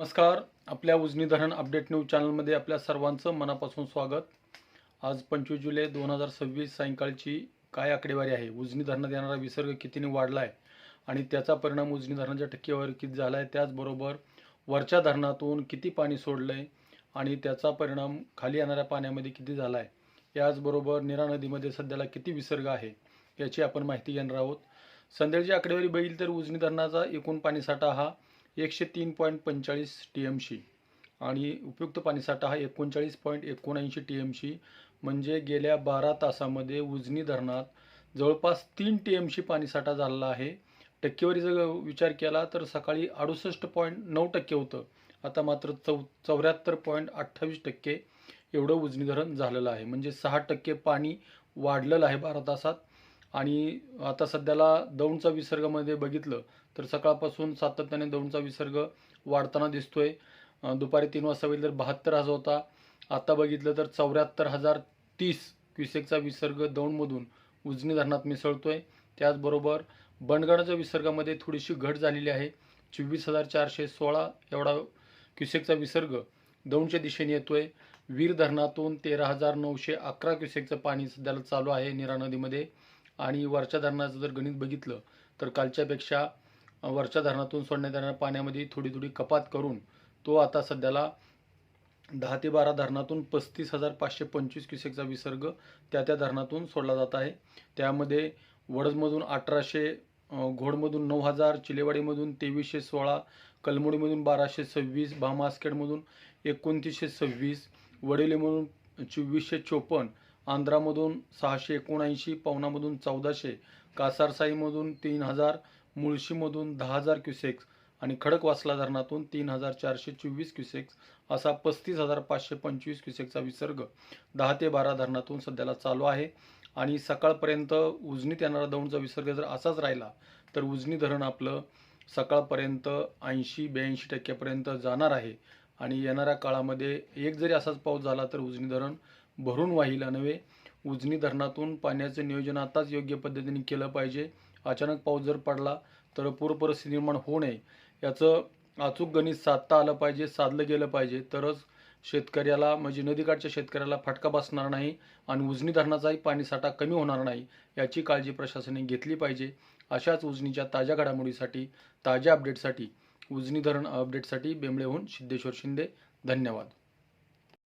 नमस्कार. आपल्या उजनी धरण अपडेट न्यूज चॅनलमध्ये आपल्या सर्वांचं मनापासून स्वागत. आज 25 जुलै 2026 सायंकाळची काय आकडेवारी आहे, उजनी धरणात येणारा विसर्ग कितीने वाढला आहे आणि त्याचा परिणाम उजनी धरणाच्या टक्केवारीवर किती झाला आहे, त्याचबरोबर वरच्या धरणातून किती पाणी सोडलं आहे आणि त्याचा परिणाम खाली येणाऱ्या पाण्यामध्ये किती झाला आहे, याचबरोबर नीरा नदीमध्ये सध्याला किती विसर्ग आहे याची आपण माहिती घेणार आहोत. संध्याकाळची आकडेवारी बघितली तर उजनी धरणाचा एकूण पाणीसाठा हा 103.45 TMC आणि उपयुक्त पाणीसाठा हा 39.79 TMC, म्हणजे गेल्या 12 तासामध्ये उजनी धरणात जवळपास 3 TMC पाणीसाठा झालेला आहे. टक्केवारीचा विचार केला तर सकाळी 68.9% होतं, आता मात्र 74.28% एवढं उजनी धरण झालेलं आहे, म्हणजे 6% पाणी वाढलेलं आहे 12 तासात. आणि आता सध्याला दौंडचा विसर्गामध्ये बघितलं तर सकाळपासून सातत्याने दौंडचा विसर्ग वाढताना दिसतोय. दुपारी 3 वाजता बघितलं तर 72,000 होता, आता बघितलं तर 74,030 क्युसेकचा विसर्ग दौंडमधून उजनी धरणात मिसळतोय. त्याचबरोबर बंडगडाच्या विसर्गामध्ये थोडीशी घट झालेली आहे, 24,416 एवढा क्युसेकचा विसर्ग दौंडच्या दिशेने येतोय. वीर धरणातून 13,911 क्युसेकचं पाणी सध्याला चालू आहे नीरा नदीमध्ये. आणि वरच्या धरणाचं जर गणित बघितलं तर कालच्यापेक्षा वरच्या धरणातून सोडण्यात येणाऱ्या पाण्यामध्ये थोडी कपात करून तो आता सध्याला 10 ते 12 धरणातून 35,525 क्युसेकचा विसर्ग त्या धरणातून सोडला जात आहे. त्यामध्ये वडजमधून 1,800, घोडमधून 9,000, चिलेवाडीमधून 2,316, कलमोडीमधून 1,226, भामासखेडमधून 2,926, वडिलेमधून 2,454, आंध्रामधून 679, पवनामधून 1,400, कासारसाईमधून 3,000, मुळशीमधून 10,000 क्युसेक्स आणि खडकवासला धरणातून 3,424 क्युसेक्स असा 35,525 क्युसेकचा विसर्ग 10 ते 12 धरणातून सध्याला चालू आहे. आणि सकाळपर्यंत उजनीत येणारा दौंडचा विसर्ग जर असाच राहिला तर उजनी धरण आपलं सकाळपर्यंत 80-82% जाणार आहे. आणि येणाऱ्या काळामध्ये एक जरी असाच पाऊस झाला तर उजनी धरण भरून वाहिला नव्हे. उजनी धरणातून पाण्याचं नियोजन आताच योग्य पद्धतीने केलं पाहिजे. अचानक पाऊस जर पडला तर पूर परिस्थिती निर्माण होऊ नये याचं अचूक गणित साधता आलं पाहिजे, साधलं गेलं पाहिजे, तरच शेतकऱ्याला म्हणजे नदीकाठच्या शेतकऱ्याला फटका बसणार नाही आणि उजनी धरणाचाही पाणीसाठा कमी होणार नाही याची काळजी प्रशासनाने घेतली पाहिजे. अशाच उजनीच्या ताज्या घडामोडीसाठी, ताज्या अपडेटसाठी, उजनी धरण अपडेटसाठी बेंबळेहून सिद्धेश्वर शिंदे. धन्यवाद.